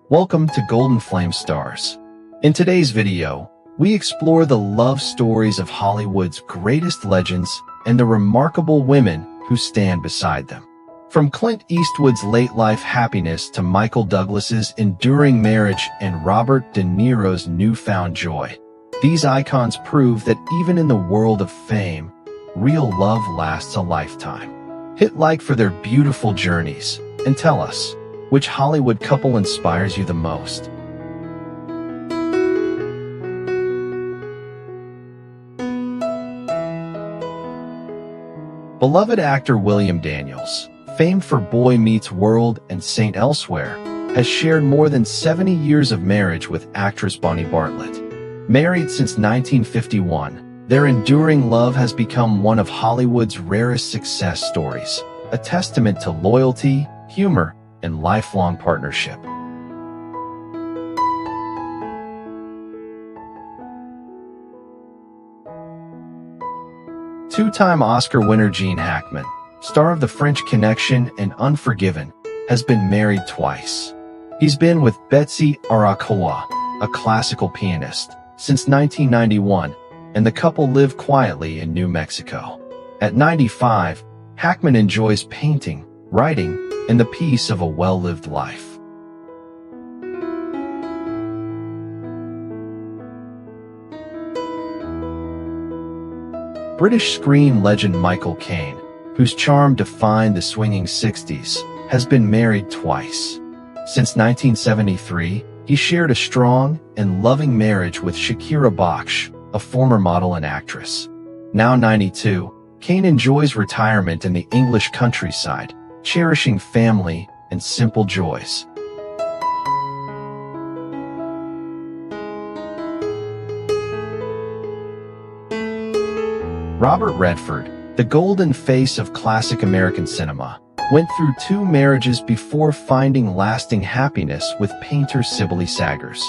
Welcome to Golden Flame Stars. In today's video, we explore the love stories of Hollywood's greatest legends and the remarkable women who stand beside them. From Clint Eastwood's late-life happiness to Michael Douglas's enduring marriage and Robert De Niro's newfound joy, these icons prove that even in the world of fame, real love lasts a lifetime. Hit like for their beautiful journeys and tell us, which Hollywood couple inspires you the most? Beloved actor William Daniels, famed for Boy Meets World and Saint Elsewhere, has shared more than 70 years of marriage with actress Bonnie Bartlett. Married since 1951, their enduring love has become one of Hollywood's rarest success stories, a testament to loyalty, humor, and lifelong partnership. Two-time Oscar winner Gene Hackman, star of The French Connection and Unforgiven, has been married twice. He's been with Betsy Arakawa, a classical pianist, since 1991, and the couple live quietly in New Mexico. At 95, Hackman enjoys painting, writing, and the peace of a well-lived life. British screen legend Michael Caine, whose charm defined the swinging 60s, has been married twice. Since 1973, he shared a strong and loving marriage with Shakira Baksh, a former model and actress. Now 92, Caine enjoys retirement in the English countryside, cherishing family and simple joys. Robert Redford, the golden face of classic American cinema, went through 2 marriages before finding lasting happiness with painter Sibylle Sagers.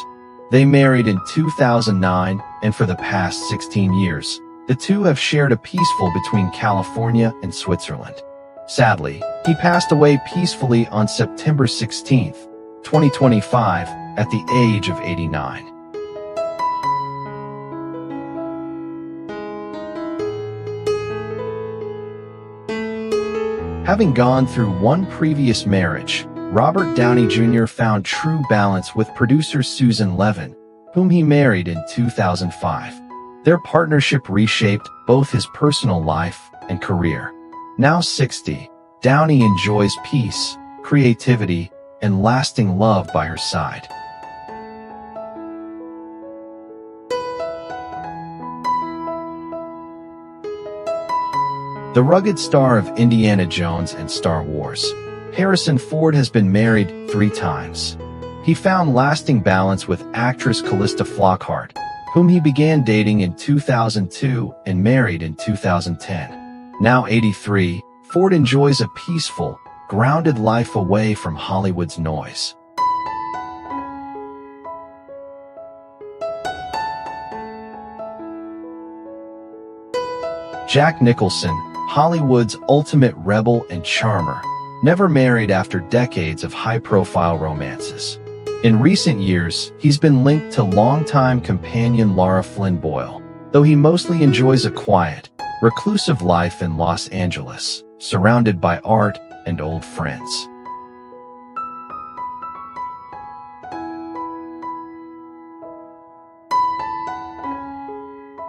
They married in 2009, and for the past 16 years, the two have shared a peaceful between California and Switzerland. Sadly, he passed away peacefully on September 16, 2025, at the age of 89. Having gone through one previous marriage, Robert Downey Jr. found true balance with producer Susan Levin, whom he married in 2005. Their partnership reshaped both his personal life and career. Now 60, Downey enjoys peace, creativity, and lasting love by her side. The rugged star of Indiana Jones and Star Wars, Harrison Ford has been married 3 times. He found lasting balance with actress Callista Flockhart, whom he began dating in 2002 and married in 2010. Now 83, Ford enjoys a peaceful, grounded life away from Hollywood's noise. Jack Nicholson, Hollywood's ultimate rebel and charmer, never married after decades of high-profile romances. In recent years, he's been linked to longtime companion Lara Flynn Boyle, though he mostly enjoys a quiet, reclusive life in Los Angeles, surrounded by art and old friends.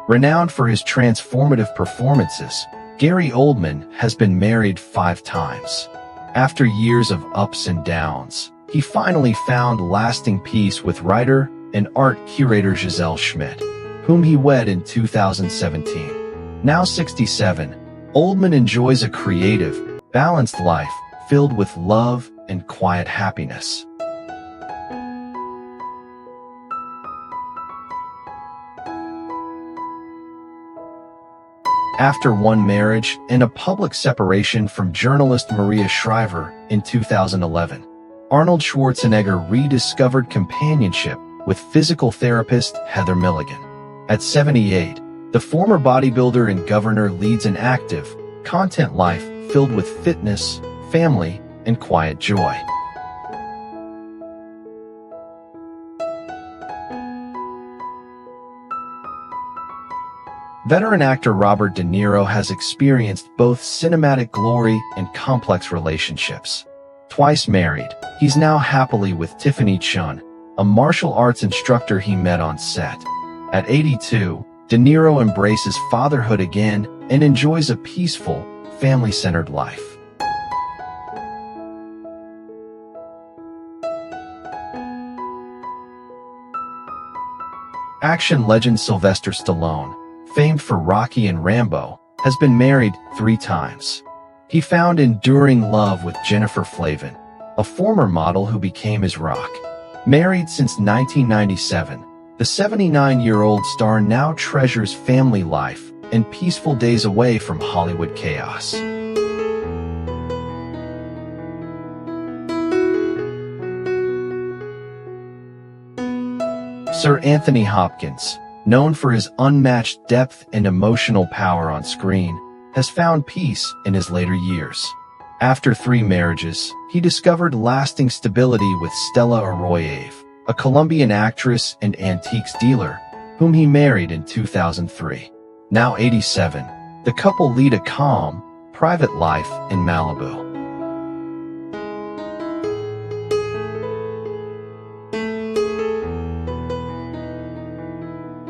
Renowned for his transformative performances, Gary Oldman has been married 5 times. After years of ups and downs, he finally found lasting peace with writer and art curator Giselle Schmidt, whom he wed in 2017. Now 67, Oldman enjoys a creative, balanced life filled with love and quiet happiness. After one marriage and a public separation from journalist Maria Shriver in 2011, Arnold Schwarzenegger rediscovered companionship with physical therapist Heather Milligan. At 78, the former bodybuilder and governor leads an active, content life filled with fitness, family, and quiet joy. Veteran actor Robert De Niro has experienced both cinematic glory and complex relationships. Twice married, he's now happily with Tiffany Chun, a martial arts instructor he met on set. At 82, De Niro embraces fatherhood again and enjoys a peaceful, family-centered life. Action legend Sylvester Stallone, famed for Rocky and Rambo, has been married 3 times. He found enduring love with Jennifer Flavin, a former model who became his rock. Married since 1997, the 79-year-old star now treasures family life and peaceful days away from Hollywood chaos. Sir Anthony Hopkins, known for his unmatched depth and emotional power on screen, has found peace in his later years. After 3 marriages, he discovered lasting stability with Stella Artois, a Colombian actress and antiques dealer, whom he married in 2003. Now 87, the couple lead a calm, private life in Malibu.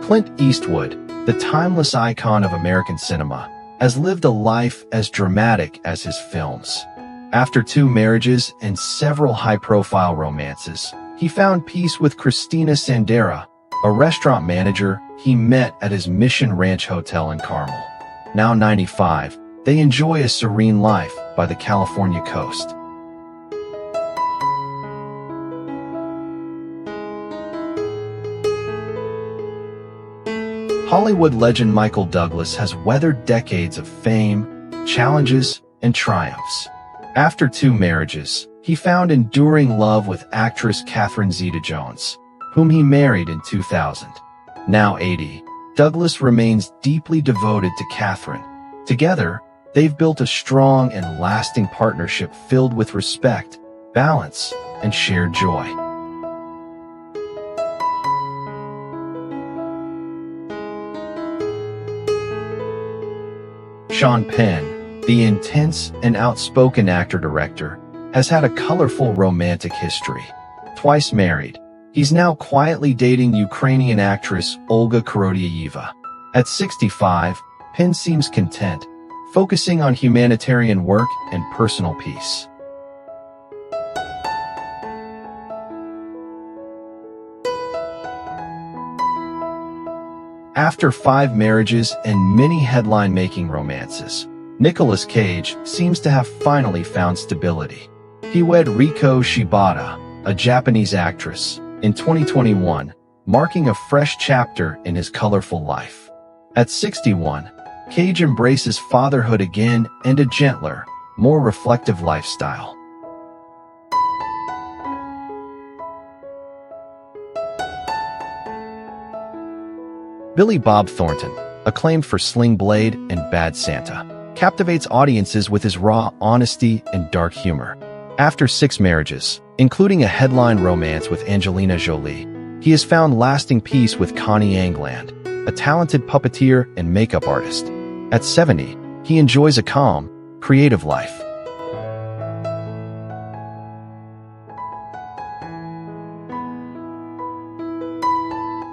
Clint Eastwood, the timeless icon of American cinema, has lived a life as dramatic as his films. After 2 marriages and several high-profile romances, he found peace with Christina Sandera, a restaurant manager he met at his Mission Ranch Hotel in Carmel. Now 95, they enjoy a serene life by the California coast. Hollywood legend Michael Douglas has weathered decades of fame, challenges, and triumphs. After 2 marriages, he found enduring love with actress Catherine Zeta-Jones, whom he married in 2000. Now 80, Douglas remains deeply devoted to Catherine. Together, they've built a strong and lasting partnership filled with respect, balance, and shared joy. Sean Penn, the intense and outspoken actor-director, has had a colorful romantic history. Twice married, he's now quietly dating Ukrainian actress Olga Korodyaeva. At 65, Penn seems content, focusing on humanitarian work and personal peace. After 5 marriages and many headline-making romances, Nicolas Cage seems to have finally found stability. He wed Riko Shibata, a Japanese actress, in 2021, marking a fresh chapter in his colorful life. At 61, Cage embraces fatherhood again and a gentler, more reflective lifestyle. Billy Bob Thornton, acclaimed for Sling Blade and Bad Santa, captivates audiences with his raw honesty and dark humor. After 6 marriages, including a headline romance with Angelina Jolie, he has found lasting peace with Connie Angland, a talented puppeteer and makeup artist. At 70, he enjoys a calm, creative life.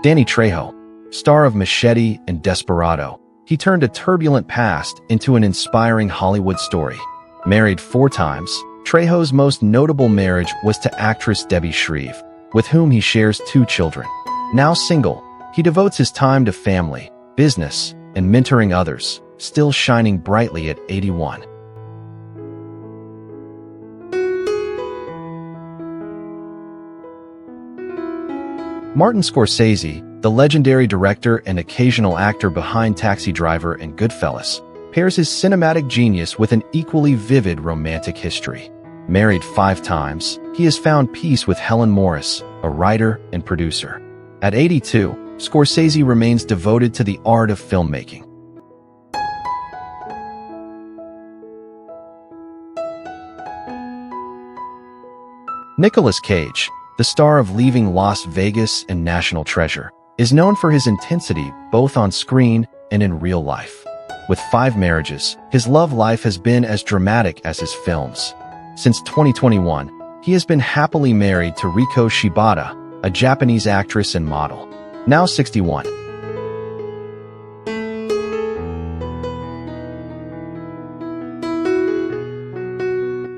Danny Trejo, star of Machete and Desperado, he turned a turbulent past into an inspiring Hollywood story. Married 4 times, Trejo's most notable marriage was to actress Debbie Shreve, with whom he shares 2 children. Now single, he devotes his time to family, business, and mentoring others, still shining brightly at 81. Martin Scorsese, the legendary director and occasional actor behind Taxi Driver and Goodfellas, pairs his cinematic genius with an equally vivid romantic history. Married 5 times, he has found peace with Helen Morris, a writer and producer. At 82, Scorsese remains devoted to the art of filmmaking. Nicolas Cage, the star of Leaving Las Vegas and National Treasure, is known for his intensity both on screen and in real life. With 5 marriages, his love life has been as dramatic as his films. Since 2021, he has been happily married to Riko Shibata, a Japanese actress and model, now 61.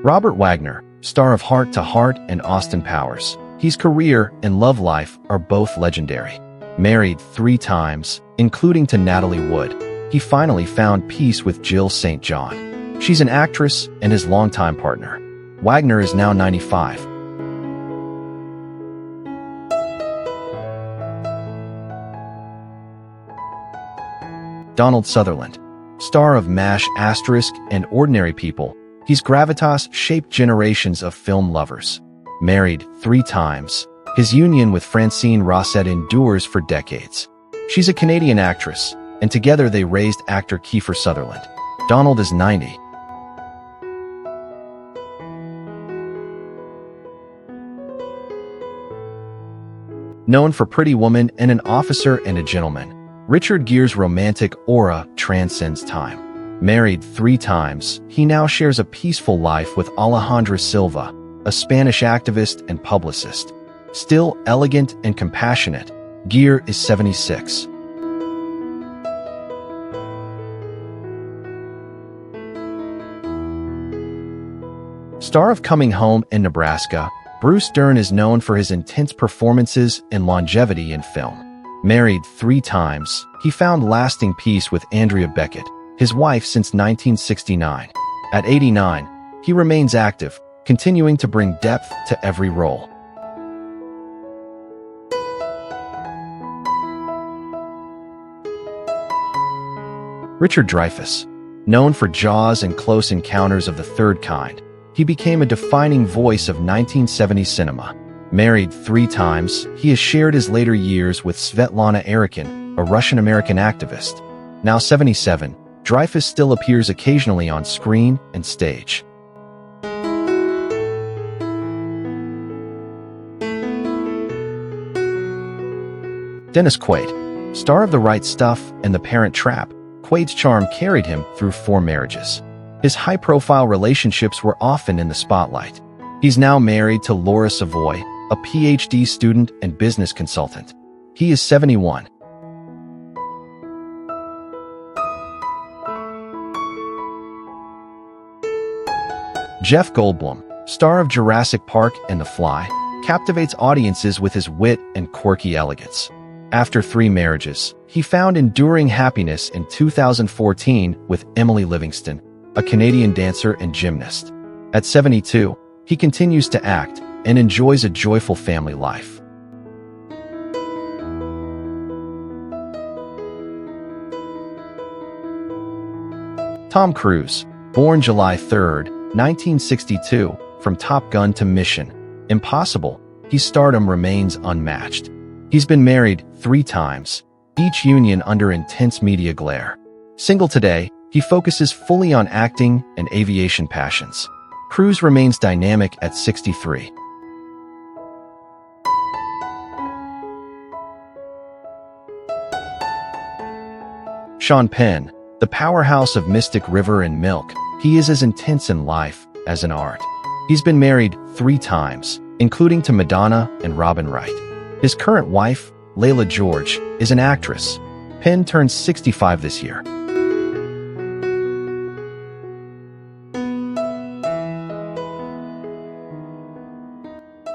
Robert Wagner, star of Heart to Heart and Austin Powers. His career and love life are both legendary. Married 3 times, including to Natalie Wood, he finally found peace with Jill St. John. She's an actress and his longtime partner. Wagner is now 95. Donald Sutherland, star of MASH** and Ordinary People. His gravitas shaped generations of film lovers. Married 3 times, his union with Francine Rossett endures for decades. She's a Canadian actress, and together they raised actor Kiefer Sutherland. Donald is 90. Known for Pretty Woman and An Officer and a Gentleman, Richard Gere's romantic aura transcends time. Married 3 times, he now shares a peaceful life with Alejandra Silva, a Spanish activist and publicist. Still elegant and compassionate, Gere is 76. Star of Coming Home in Nebraska, Bruce Dern is known for his intense performances and longevity in film. Married 3 times, he found lasting peace with Andrea Beckett, his wife since 1969. At 89, he remains active, continuing to bring depth to every role. Richard Dreyfuss, known for Jaws and Close Encounters of the Third Kind, he became a defining voice of 1970s cinema. Married 3 times, he has shared his later years with Svetlana Erikin, a Russian-American activist. Now 77, Dreyfuss still appears occasionally on screen and stage. Dennis Quaid, star of The Right Stuff and The Parent Trap, Quaid's charm carried him through 4 marriages. His high-profile relationships were often in the spotlight. He's now married to Laura Savoy, a PhD student and business consultant. He is 71. Jeff Goldblum, star of Jurassic Park and The Fly, captivates audiences with his wit and quirky elegance. After 3 marriages, he found enduring happiness in 2014 with Emily Livingston, a Canadian dancer and gymnast. At 72, he continues to act and enjoys a joyful family life. Tom Cruise, born July 3, 1962, from Top Gun to Mission Impossible, his stardom remains unmatched. He's been married 3 times, each union under intense media glare. Single today, he focuses fully on acting and aviation passions. Cruise remains dynamic at 63. Sean Penn, the powerhouse of Mystic River and Milk, he is as intense in life as in art. He's been married 3 times, including to Madonna and Robin Wright. His current wife, Layla George, is an actress. Penn turns 65 this year.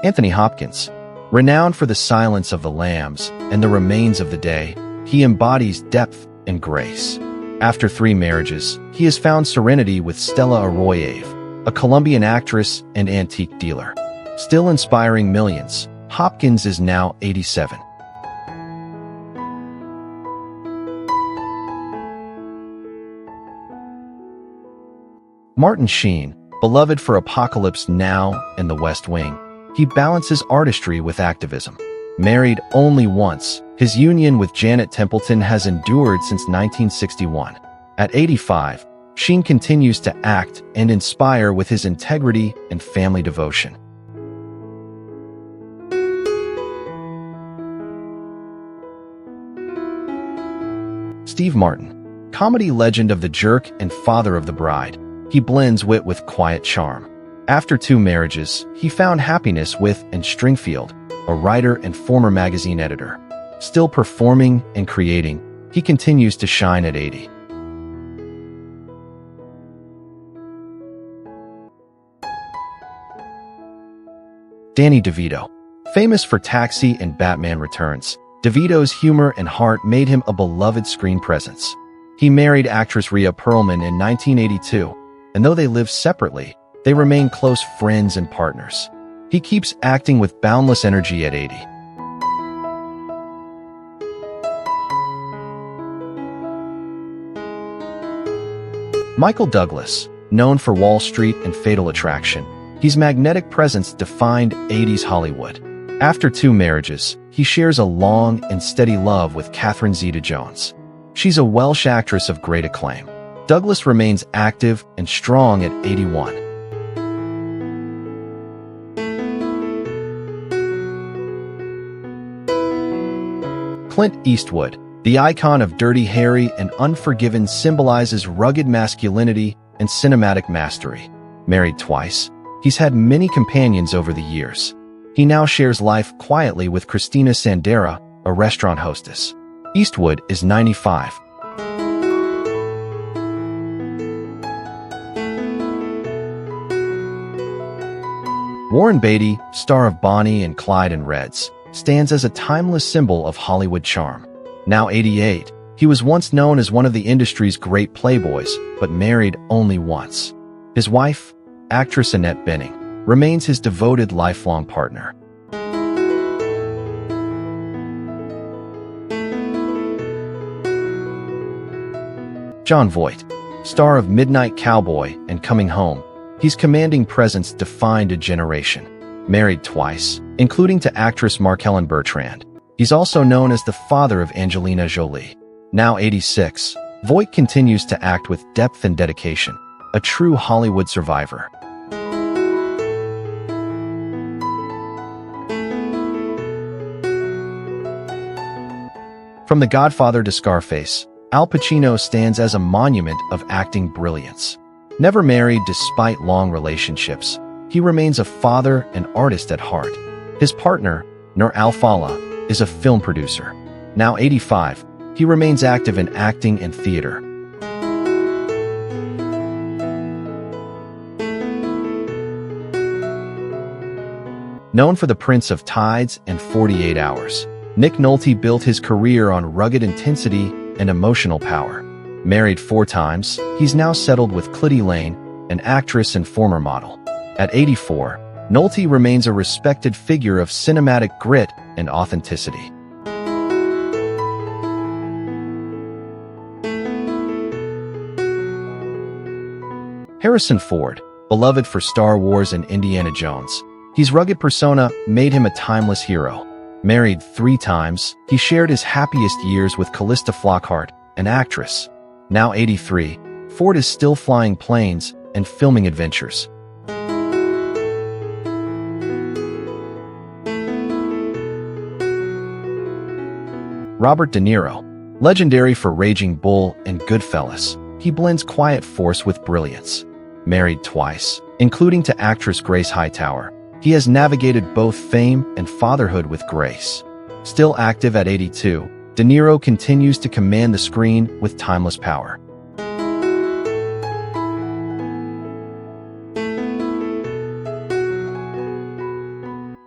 Anthony Hopkins, renowned for The Silence of the Lambs and The Remains of the Day, he embodies depth and grace. After 3 marriages, he has found serenity with Stella Arroyo, a Colombian actress and antique dealer. Still inspiring millions, Hopkins is now 87. Martin Sheen, beloved for Apocalypse Now and The West Wing, he balances artistry with activism. Married only once, his union with Janet Templeton has endured since 1961. At 85, Sheen continues to act and inspire with his integrity and family devotion. Steve Martin, comedy legend of The Jerk and father of the bride. He blends wit with quiet charm. After 2 marriages, he found happiness with and Stringfield, a writer and former magazine editor. Still performing and creating, he continues to shine at 80. Danny DeVito. Famous for Taxi and Batman Returns, DeVito's humor and heart made him a beloved screen presence. He married actress Rhea Perlman in 1982, and though they live separately, they remain close friends and partners. He keeps acting with boundless energy at 80. Michael Douglas, known for Wall Street and Fatal Attraction, his magnetic presence defined 80s Hollywood. After 2 marriages, he shares a long and steady love with Catherine Zeta-Jones. She's a Welsh actress of great acclaim. Douglas remains active and strong at 81. Clint Eastwood, the icon of Dirty Harry and Unforgiven, symbolizes rugged masculinity and cinematic mastery. Married twice, he's had many companions over the years. He now shares life quietly with Christina Sandera, a restaurant hostess. Eastwood is 95. Warren Beatty, star of Bonnie and Clyde and Reds, stands as a timeless symbol of Hollywood charm. Now 88, he was once known as one of the industry's great playboys, but married only once. His wife, actress Annette Bening, remains his devoted lifelong partner. Jon Voight, star of Midnight Cowboy and Coming Home, his commanding presence defined a generation. Married twice, including to actress Mark-Helen Bertrand, he's also known as the father of Angelina Jolie. Now 86, Voight continues to act with depth and dedication, a true Hollywood survivor. From The Godfather to Scarface, Al Pacino stands as a monument of acting brilliance. Never married despite long relationships, he remains a father and artist at heart. His partner, Nur Al-Fala, is a film producer. Now 85, he remains active in acting and theater. Known for The Prince of Tides and 48 Hours, Nick Nolte built his career on rugged intensity and emotional power. Married 4 times, he's now settled with Clitty Lane, an actress and former model. At 84, Nolte remains a respected figure of cinematic grit and authenticity. Harrison Ford, beloved for Star Wars and Indiana Jones, his rugged persona made him a timeless hero. Married 3 times, he shared his happiest years with Callista Flockhart, an actress. Now 83, Ford is still flying planes and filming adventures. Robert De Niro, legendary for Raging Bull and Goodfellas, he blends quiet force with brilliance. Married twice, including to actress Grace Hightower, he has navigated both fame and fatherhood with grace. Still active at 82, De Niro continues to command the screen with timeless power.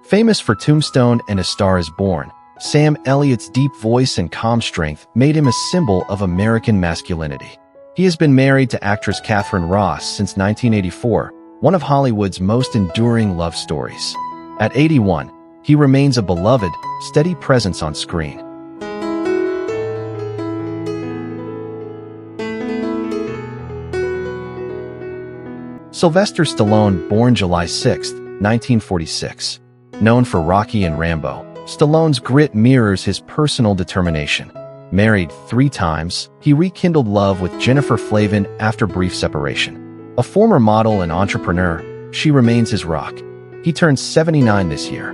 Famous for Tombstone and A Star is Born, Sam Elliott's deep voice and calm strength made him a symbol of American masculinity. He has been married to actress Catherine Ross since 1984, one of Hollywood's most enduring love stories. At 81, he remains a beloved, steady presence on screen. Sylvester Stallone, born July 6, 1946. Known for Rocky and Rambo, Stallone's grit mirrors his personal determination. Married 3 times, he rekindled love with Jennifer Flavin after brief separation. A former model and entrepreneur, she remains his rock. He turns 79 this year.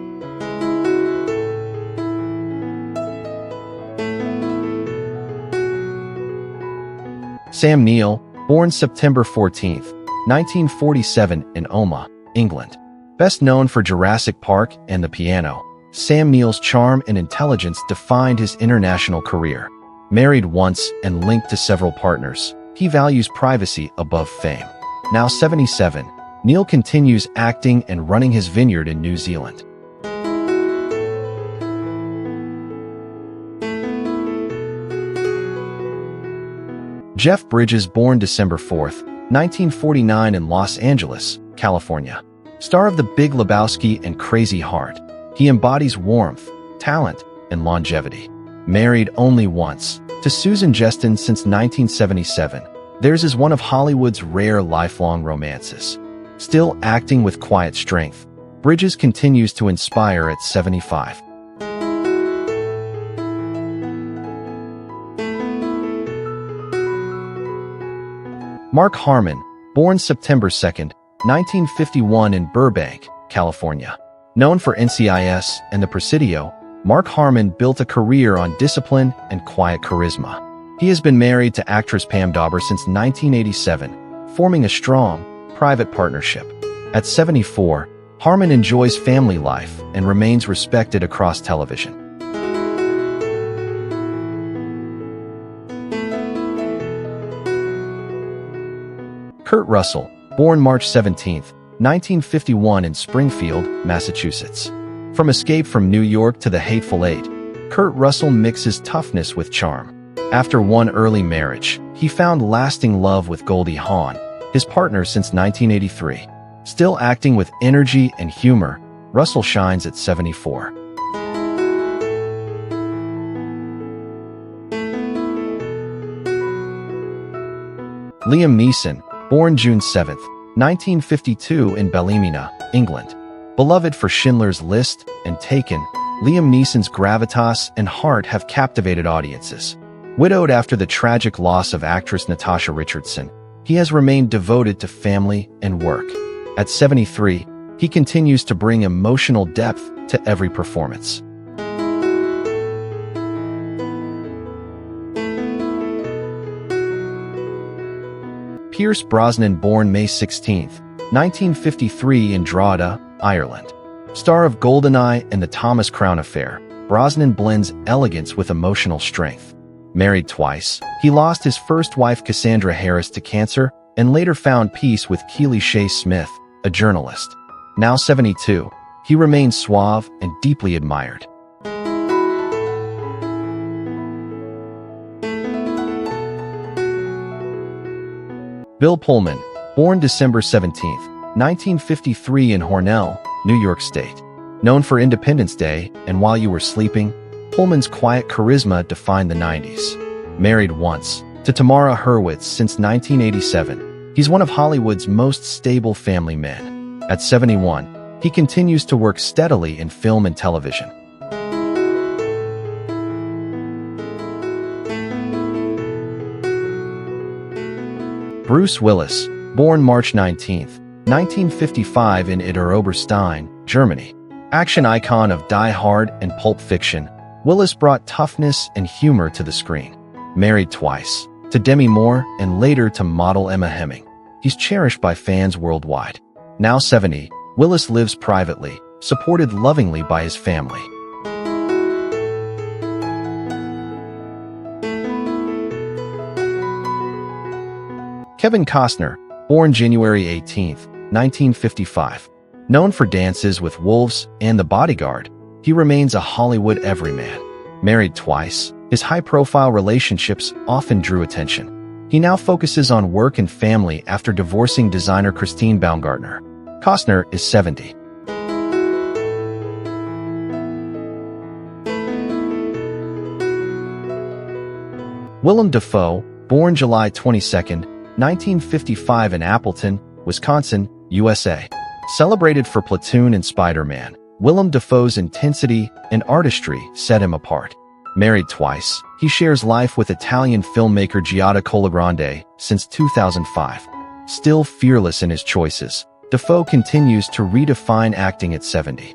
Sam Neill, born September 14, 1947 in Omagh, England. Best known for Jurassic Park and the piano, Sam Neill's charm and intelligence defined his international career. Married once and linked to several partners, he values privacy above fame. Now 77, Neill continues acting and running his vineyard in New Zealand. Jeff Bridges, born December 4th, 1949 in Los Angeles, California. Star of The Big Lebowski and Crazy Heart, he embodies warmth, talent, and longevity. Married only once, to Susan Jeston since 1977, theirs is one of Hollywood's rare lifelong romances. Still acting with quiet strength, Bridges continues to inspire at 75. Mark Harmon, born September 2nd, 1951 in Burbank, California. Known for NCIS and The Presidio, Mark Harmon built a career on discipline and quiet charisma. He has been married to actress Pam Dauber since 1987, forming a strong, private partnership. At 74, Harmon enjoys family life and remains respected across television. Kurt Russell, born March 17, 1951 in Springfield, Massachusetts. From Escape from New York to The Hateful Eight, Kurt Russell mixes toughness with charm. After one early marriage, he found lasting love with Goldie Hawn, his partner since 1983. Still acting with energy and humor, Russell shines at 74. Liam Neeson, born June 7, 1952 in Ballymena, England. Beloved for Schindler's List and Taken, Liam Neeson's gravitas and heart have captivated audiences. Widowed after the tragic loss of actress Natasha Richardson, he has remained devoted to family and work. At 73, he continues to bring emotional depth to every performance. Pierce Brosnan, born May 16, 1953 in Drogheda, Ireland. Star of GoldenEye and The Thomas Crown Affair, Brosnan blends elegance with emotional strength. Married twice, he lost his first wife Cassandra Harris to cancer and later found peace with Keely Shea Smith, a journalist. Now 72, he remains suave and deeply admired. Bill Pullman, born December 17, 1953 in Hornell, New York State. Known for Independence Day and While You Were Sleeping, Pullman's quiet charisma defined the 90s. Married once, to Tamara Hurwitz since 1987, he's one of Hollywood's most stable family men. At 71, he continues to work steadily in film and television. Bruce Willis, born March 19, 1955 in Idar-Oberstein, Germany. Action icon of Die Hard and Pulp Fiction, Willis brought toughness and humor to the screen. Married twice, to Demi Moore and later to model Emma Hemming, he's cherished by fans worldwide. Now 70, Willis lives privately, supported lovingly by his family. Kevin Costner, born January 18, 1955. Known for Dances with Wolves and The Bodyguard, he remains a Hollywood everyman. Married twice, his high-profile relationships often drew attention. He now focuses on work and family after divorcing designer Christine Baumgartner. Costner is 70. Willem Dafoe, born July 22, 1955 in Appleton, Wisconsin, USA. Celebrated for Platoon and Spider-Man, Willem Dafoe's intensity and artistry set him apart. Married twice, he shares life with Italian filmmaker Giada Colagrande since 2005. Still fearless in his choices, Dafoe continues to redefine acting at 70.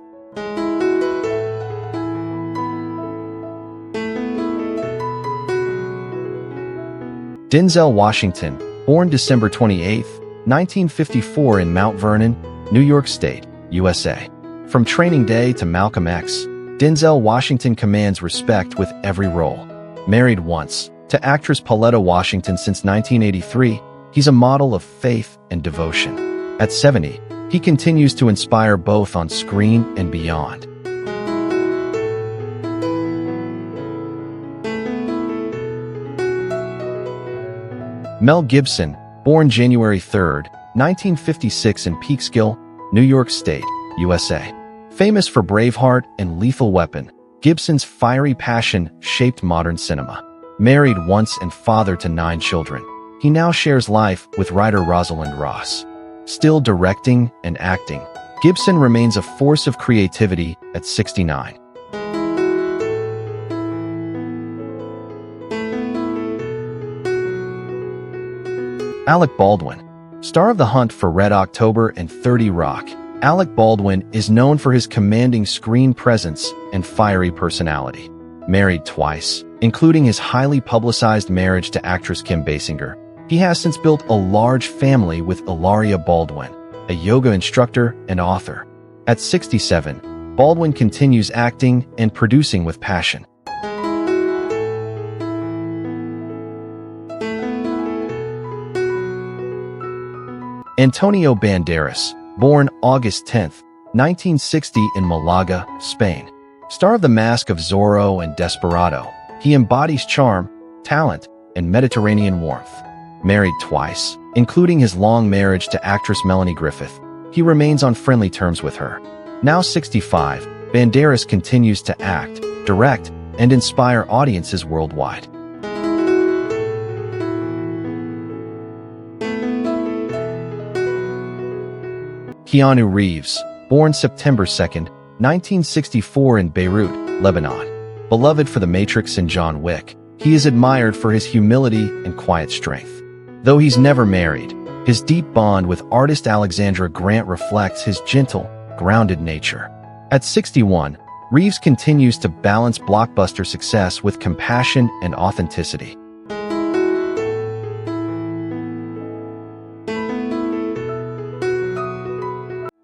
Denzel Washington, born December 28, 1954 in Mount Vernon, New York State, USA. From Training Day to Malcolm X, Denzel Washington commands respect with every role. Married once, to actress Pauletta Washington since 1983, he's a model of faith and devotion. At 70, he continues to inspire both on screen and beyond. Mel Gibson, born January 3, 1956 in Peekskill, New York State, USA. Famous for Braveheart and Lethal Weapon, Gibson's fiery passion shaped modern cinema. Married once and father to 9 children, he now shares life with writer Rosalind Ross. Still directing and acting, Gibson remains a force of creativity at 69. Alec Baldwin, star of The Hunt for Red October and 30 Rock, Alec Baldwin is known for his commanding screen presence and fiery personality. Married twice, including his highly publicized marriage to actress Kim Basinger, he has since built a large family with Ilaria Baldwin, a yoga instructor and author. At 67, Baldwin continues acting and producing with passion. Antonio Banderas, born August 10, 1960 in Malaga, Spain. Star of The Mask of Zorro and Desperado, he embodies charm, talent, and Mediterranean warmth. Married twice, including his long marriage to actress Melanie Griffith, he remains on friendly terms with her. Now 65, Banderas continues to act, direct, and inspire audiences worldwide. Keanu Reeves, born September 2, 1964 in Beirut, Lebanon. Beloved for The Matrix and John Wick, he is admired for his humility and quiet strength. Though he's never married, his deep bond with artist Alexandra Grant reflects his gentle, grounded nature. At 61, Reeves continues to balance blockbuster success with compassion and authenticity.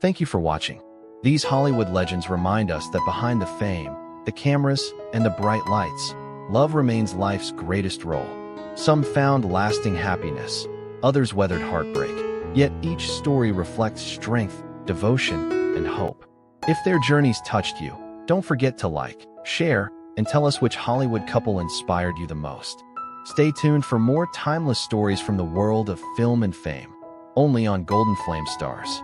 Thank you for watching. These Hollywood legends remind us that behind the fame, the cameras, and the bright lights, love remains life's greatest role. Some found lasting happiness, others weathered heartbreak, yet each story reflects strength, devotion, and hope. If their journeys touched you, don't forget to like, share, and tell us which Hollywood couple inspired you the most. Stay tuned for more timeless stories from the world of film and fame, only on Golden Flame Stars.